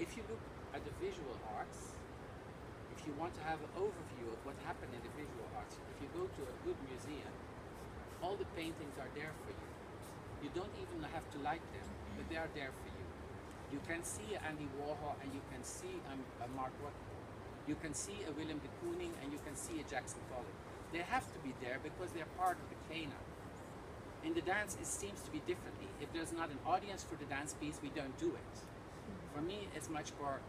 if you look at the visual arts, if you want to have an overview of what happened in the visual arts, if you go to a good museum, all the paintings are there for you. You don't even have to like them, but they are there for you. You can see Andy Warhol and you can see a Mark Rothko. You can see a Willem de Kooning and you can see a Jackson Pollock. They have to be there because they're part of the canon. In the dance, it seems to be differently. If there's not an audience for the dance piece, we don't do it. For me, it's much more,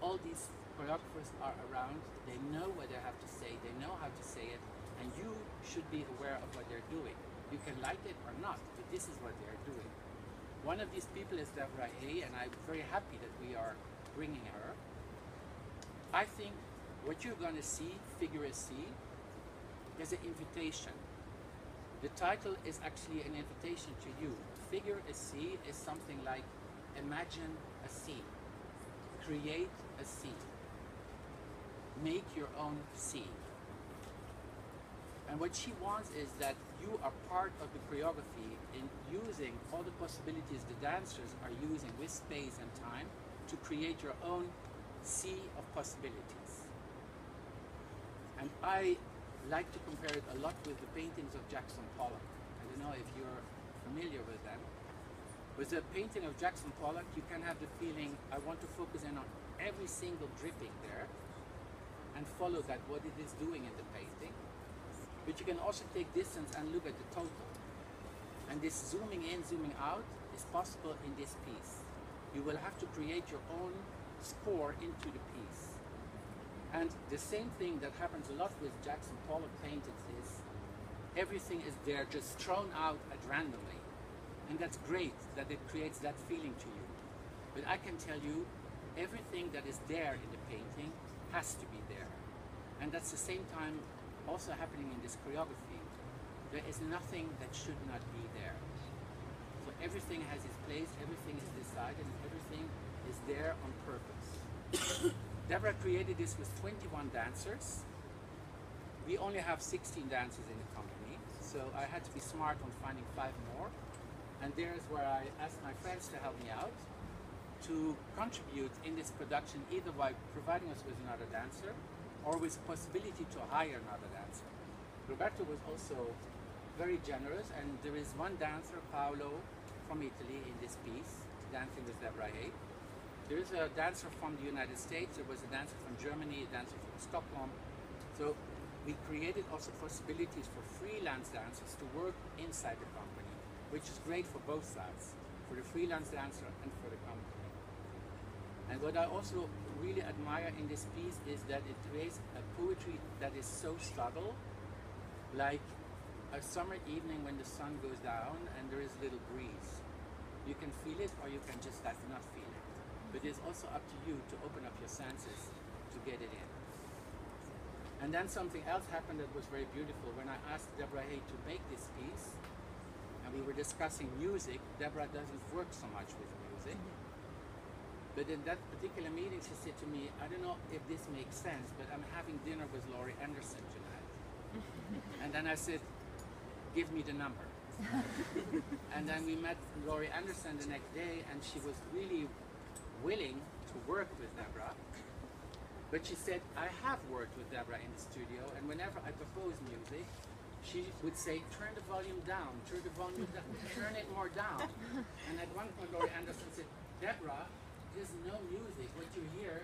all these choreographers are around, they know what they have to say, they know how to say it, and you should be aware of what they're doing. You can like it or not, but this is what they're doing. One of these people is Deborah Hay, and I'm very happy that we are bringing her. I think what you're going to see, Figure a C, is an invitation. The title is actually an invitation to you. Figure a C is something like imagine a scene, create a scene, make your own scene. And what she wants is that you are part of the choreography in using all the possibilities the dancers are using with space and time to create your own sea of possibilities. And I like to compare it a lot with the paintings of Jackson Pollock. I don't know if you're familiar with them. With a painting of Jackson Pollock, you can have the feeling, I want to focus in on every single dripping there and follow that, what it is doing in the painting. But you can also take distance and look at the total. And this zooming in, zooming out is possible in this piece. You will have to create your own score into the piece. And the same thing that happens a lot with Jackson Pollock paintings is everything is there just thrown out at randomly. And that's great that it creates that feeling to you. But I can tell you, everything that is there in the painting has to be there. And that's the same time also happening in this choreography. There is nothing that should not be there. So everything has its place, everything is decided, and everything is there on purpose. Deborah created this with 21 dancers. We only have 16 dancers in the company, so I had to be smart on finding 5 more. And there's where I asked my friends to help me out to contribute in this production, either by providing us with another dancer or with the possibility to hire another dancer. Roberto was also very generous, and there is one dancer, Paolo, from Italy in this piece, dancing with Deborah Hay. There is a dancer from the United States, there was a dancer from Germany, a dancer from Stockholm. So we created also possibilities for freelance dancers to work inside the company, which is great for both sides, for the freelance dancer and for the company. And what I also really admire in this piece is that it creates a poetry that is so subtle, like a summer evening when the sun goes down and there is a little breeze. You can feel it or you can just not feel it. But it's also up to you to open up your senses to get it in. And then something else happened that was very beautiful. When I asked Deborah Hay to make this piece, and we were discussing music, Deborah doesn't work so much with music. But in that particular meeting, she said to me, I don't know if this makes sense, but I'm having dinner with Laurie Anderson tonight. And then I said, give me the number. And then we met Laurie Anderson the next day, and she was really willing to work with Deborah. But she said, I have worked with Deborah in the studio, and whenever I propose music, she would say, turn the volume down, turn the volume down, turn it more down. And at one point, Laurie Anderson said, Deborah, there's no music. What you hear